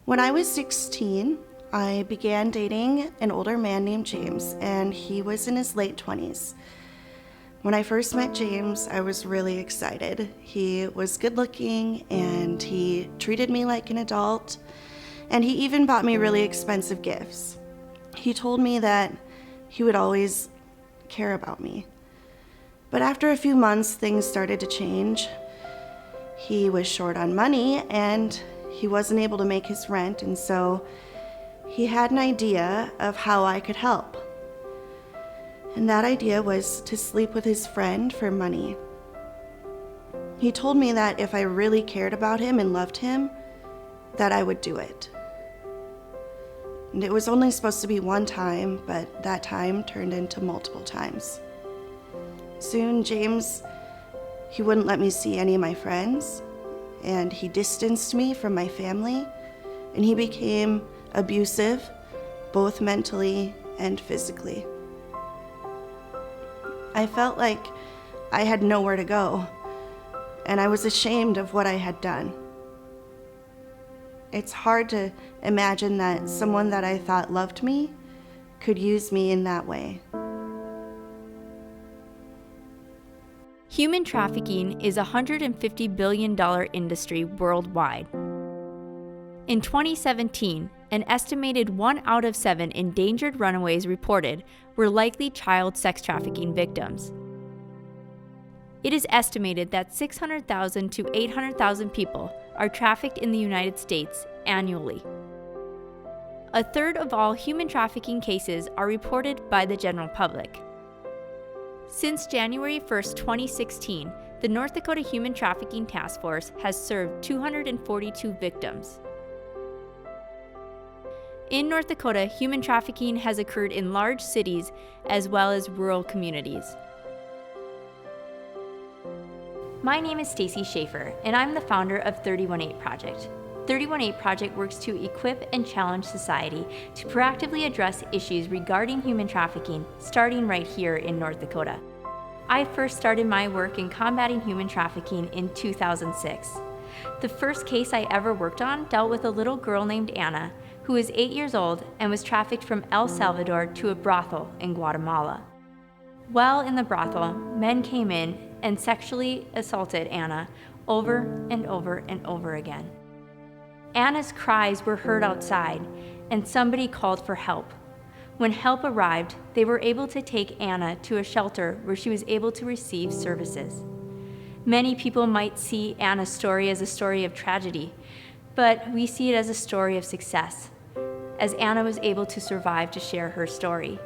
When I was 16, I began dating an older man named James, and he was in his late 20s. When I first met James, I was really excited. He was good looking, and he treated me like an adult, and he even bought me really expensive gifts. He told me that he would always care about me. But after a few months, things started to change. He was short on money, and he wasn't able to make his rent, and so he had an idea of how I could help. And that idea was to sleep with his friend for money. He told me that if I really cared about him and loved him, that I would do it. And it was only supposed to be one time, but that time turned into multiple times. Soon, James, he wouldn't let me see any of my friends, and he distanced me from my family, and he became abusive, both mentally and physically. I felt like I had nowhere to go, and I was ashamed of what I had done. It's hard to imagine that someone that I thought loved me could use me in that way. Human trafficking is a $150 billion industry worldwide. In 2017, an estimated 1 out of 7 endangered runaways reported were likely child sex trafficking victims. It is estimated that 600,000 to 800,000 people are trafficked in the United States annually. A third of all human trafficking cases are reported by the general public. Since January 1, 2016, the North Dakota Human Trafficking Task Force has served 242 victims. In North Dakota, human trafficking has occurred in large cities as well as rural communities. My name is Stacy Schaefer, and I'm the founder of 318 Project. 318 Project works to equip and challenge society to proactively address issues regarding human trafficking, starting right here in North Dakota. I first started my work in combating human trafficking in 2006. The first case I ever worked on dealt with a little girl named Anna, who was 8 years old and was trafficked from El Salvador to a brothel in Guatemala. While in the brothel, men came in and sexually assaulted Anna over and over and over again. Anna's cries were heard outside, and somebody called for help. When help arrived, they were able to take Anna to a shelter where she was able to receive services. Many people might see Anna's story as a story of tragedy, but we see it as a story of success, as Anna was able to survive to share her story.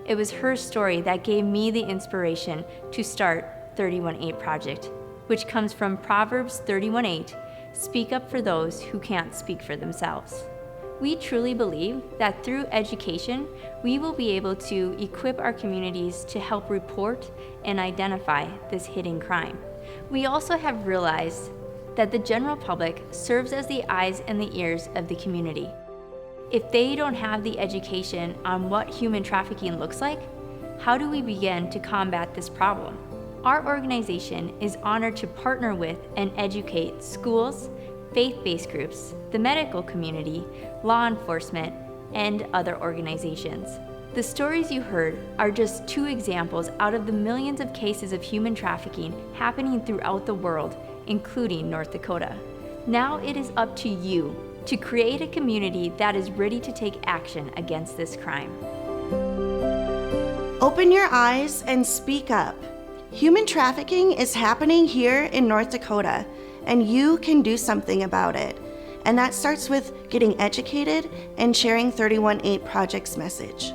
It was her story that gave me the inspiration to start 318 Project, which comes from Proverbs 31:8, speak up for those who can't speak for themselves. We truly believe that through education, we will be able to equip our communities to help report and identify this hidden crime. We also have realized that the general public serves as the eyes and the ears of the community. If they don't have the education on what human trafficking looks like, how do we begin to combat this problem? Our organization is honored to partner with and educate schools, faith-based groups, the medical community, law enforcement, and other organizations. The stories you heard are just 2 examples out of the millions of cases of human trafficking happening throughout the world, including North Dakota. Now it is up to you to create a community that is ready to take action against this crime. Open your eyes and speak up. Human trafficking is happening here in North Dakota, and you can do something about it. And that starts with getting educated and sharing 318 Project's message.